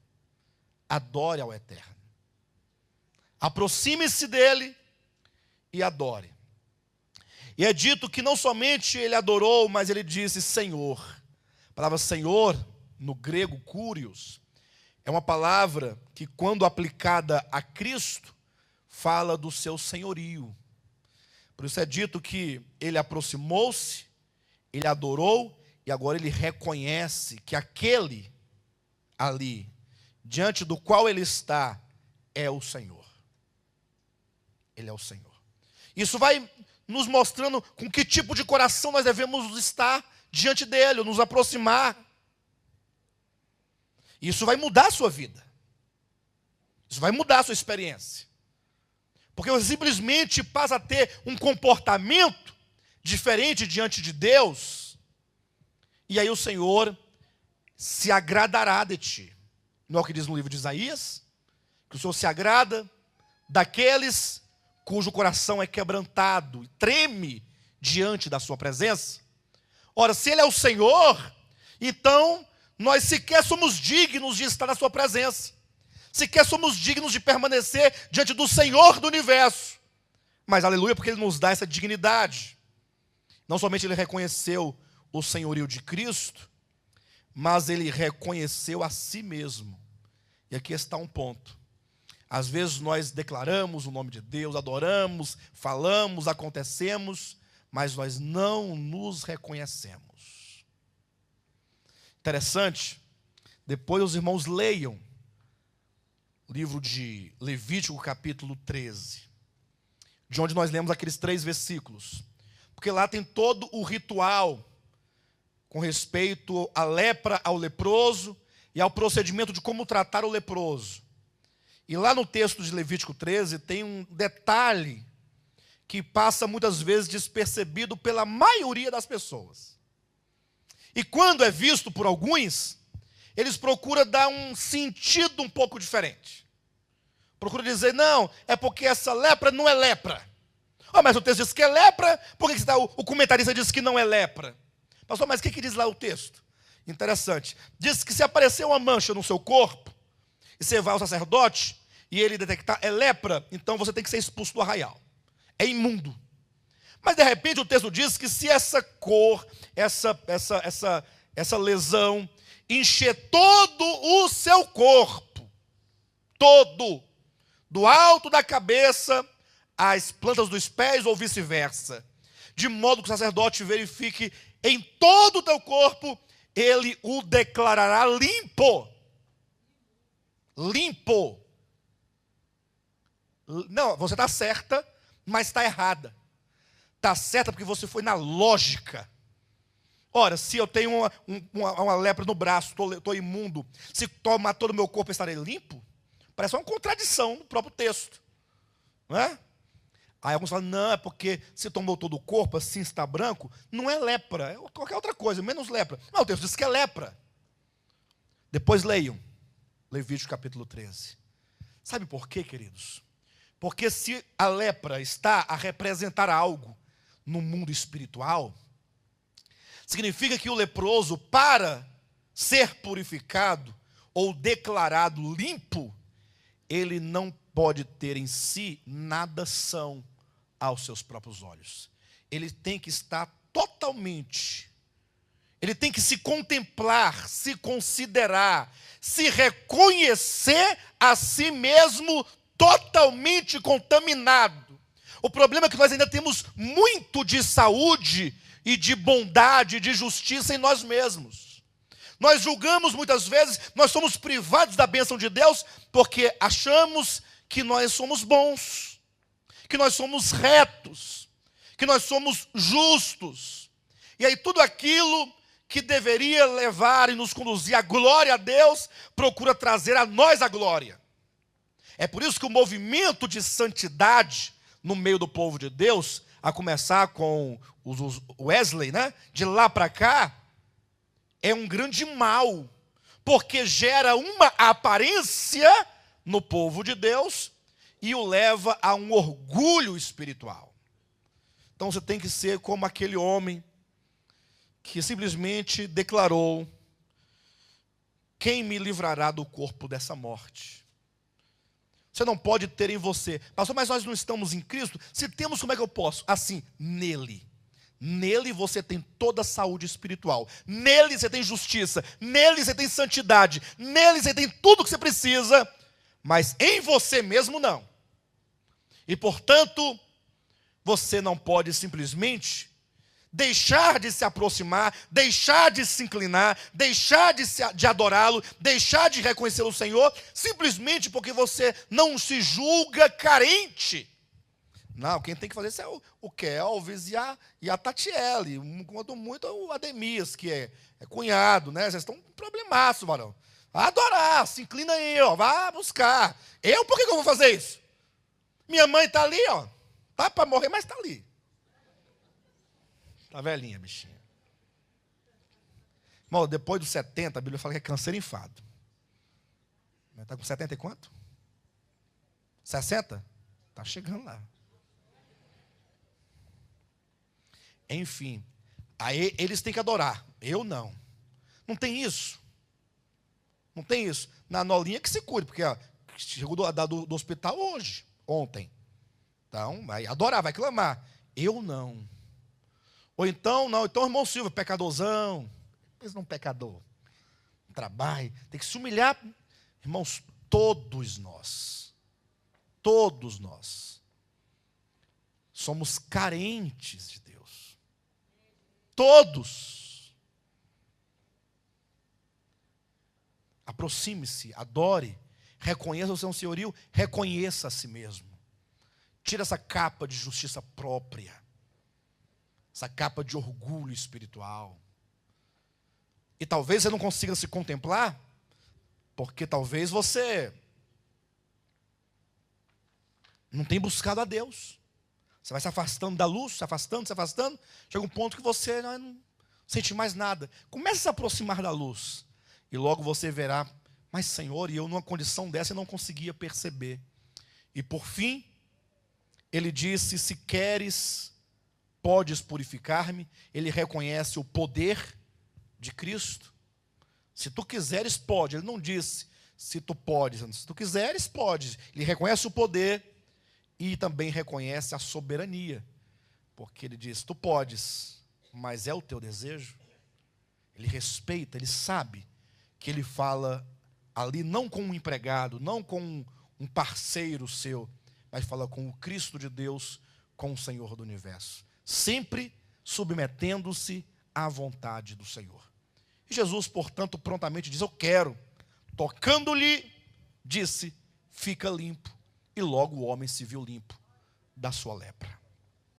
Adore ao Eterno. Aproxime-se dele e adore. E é dito que não somente ele adorou, mas ele disse Senhor. A palavra Senhor, no grego, Kyrios, é uma palavra que, quando aplicada a Cristo, fala do seu senhorio. Por isso é dito que ele aproximou-se, ele adorou, e agora ele reconhece que aquele ali, diante do qual ele está, é o Senhor. Ele é o Senhor. Isso vai nos mostrando com que tipo de coração nós devemos estar diante dele, ou nos aproximar. Isso vai mudar a sua vida. Isso vai mudar a sua experiência. Porque você simplesmente passa a ter um comportamento diferente diante de Deus, e aí o Senhor se agradará de ti. Não é o que diz no livro de Isaías? Que o Senhor se agrada daqueles cujo coração é quebrantado e treme diante da sua presença. Ora, se ele é o Senhor, então nós sequer somos dignos de estar na sua presença. Sequer somos dignos de permanecer diante do Senhor do universo. Mas aleluia, porque ele nos dá essa dignidade. Não somente ele reconheceu o senhorio de Cristo, mas ele reconheceu a si mesmo. E aqui está um ponto. Às vezes nós declaramos o nome de Deus, adoramos, falamos, acontecemos, mas nós não nos reconhecemos. Interessante, depois os irmãos leiam o livro de Levítico, capítulo 13, de onde nós lemos aqueles 3 versículos. Porque lá tem todo o ritual com respeito à lepra, ao leproso e ao procedimento de como tratar o leproso. E lá no texto de Levítico 13 tem um detalhe que passa muitas vezes despercebido pela maioria das pessoas. E quando é visto por alguns, eles procuram dar um sentido um pouco diferente. Procuram dizer, não, é porque essa lepra não é lepra. Oh, mas o texto diz que é lepra, por que o comentarista diz que não é lepra? Pastor, mas o que diz lá o texto? Interessante. Diz que se aparecer uma mancha no seu corpo, e você vai ao sacerdote, e ele detectar é lepra, então você tem que ser expulso do arraial. É imundo. Mas de repente o texto diz que se essa cor, essa lesão, encher todo o seu corpo, todo, do alto da cabeça às plantas dos pés ou vice-versa, de modo que o sacerdote verifique em todo o teu corpo, ele o declarará limpo. Limpo. Não, você está certa, mas está errada. Está certa porque você foi na lógica. Ora, se eu tenho uma lepra no braço, estou imundo, se tomar todo o meu corpo, estarei limpo? Parece uma contradição no próprio texto. Não é? Aí alguns falam, não, é porque se tomou todo o corpo, assim está branco, não é lepra, é qualquer outra coisa, menos lepra. Não, o texto diz que é lepra. Depois leiam, Levítico capítulo 13. Sabe por quê, queridos? Porque se a lepra está a representar algo no mundo espiritual, significa que o leproso, para ser purificado ou declarado limpo, ele não pode ter em si nada são aos seus próprios olhos. Ele tem que estar totalmente Ele tem que se contemplar, se considerar, se reconhecer a si mesmo totalmente contaminado. O problema é que nós ainda temos muito de saúde e de bondade, de justiça em nós mesmos. Nós julgamos muitas vezes, nós somos privados da bênção de Deus porque achamos que nós somos bons, que nós somos retos, que nós somos justos. E aí tudo aquilo que deveria levar e nos conduzir à glória a Deus, procura trazer a nós a glória. É por isso que o movimento de santidade no meio do povo de Deus, a começar com os Wesley, né? De lá para cá, é um grande mal, porque gera uma aparência no povo de Deus e o leva a um orgulho espiritual. Então você tem que ser como aquele homem que simplesmente declarou: quem me livrará do corpo dessa morte? Você não pode ter em você. Pastor, mas nós não estamos em Cristo? Se temos, como é que eu posso? Assim, nele. Nele você tem toda a saúde espiritual. Nele você tem justiça. Nele você tem santidade. Nele você tem tudo que você precisa. Mas em você mesmo não. E portanto, você não pode simplesmente deixar de se aproximar, deixar de se inclinar, deixar de adorá-lo, deixar de reconhecer o Senhor, simplesmente porque você não se julga carente. Não, quem tem que fazer isso é o Kelvis e a Tatiele, quanto muito o Ademias, que é cunhado, né? Vocês estão um problemaço, varão. Vai adorar, se inclina aí, ó, vai buscar. Por que eu vou fazer isso? Minha mãe está ali, ó, tá para morrer, mas está ali. Está velhinha, bichinha. Irmão, depois dos 70, a Bíblia fala que é câncer enfado. Está com 70 e quanto? 60? Está chegando lá. Enfim, aí eles têm que adorar. Eu não. Não tem isso. Não tem isso. Na Nolinha que se cure, porque ó, chegou do hospital hoje, ontem. Então, vai adorar, vai clamar. Eu não. Ou então, não, então irmão Silva, pecadorzão. Mas não pecador. Trabalho, tem que se humilhar. Irmãos, todos nós somos carentes de Deus. Todos. Aproxime-se, adore, reconheça o seu senhorio, reconheça a si mesmo. Tira essa capa de justiça própria. Essa capa de orgulho espiritual. E talvez você não consiga se contemplar, porque talvez você não tenha buscado a Deus. Você vai se afastando da luz, se afastando. Chega um ponto que você não sente mais nada. Comece a se aproximar da luz. E logo você verá, mas Senhor, e eu numa condição dessa eu não conseguia perceber. E por fim, ele disse, se queres, podes purificar-me. Ele reconhece o poder de Cristo. Se tu quiseres, pode. Ele não disse se tu podes. Se tu quiseres, pode. Ele reconhece o poder e também reconhece a soberania. Porque ele diz, tu podes, mas é o teu desejo. Ele respeita, ele sabe que ele fala ali não com um empregado, não com um parceiro seu, mas fala com o Cristo de Deus, com o Senhor do universo. Sempre submetendo-se à vontade do Senhor. E Jesus, portanto, prontamente diz, eu quero. Tocando-lhe, disse, fica limpo. E logo o homem se viu limpo da sua lepra.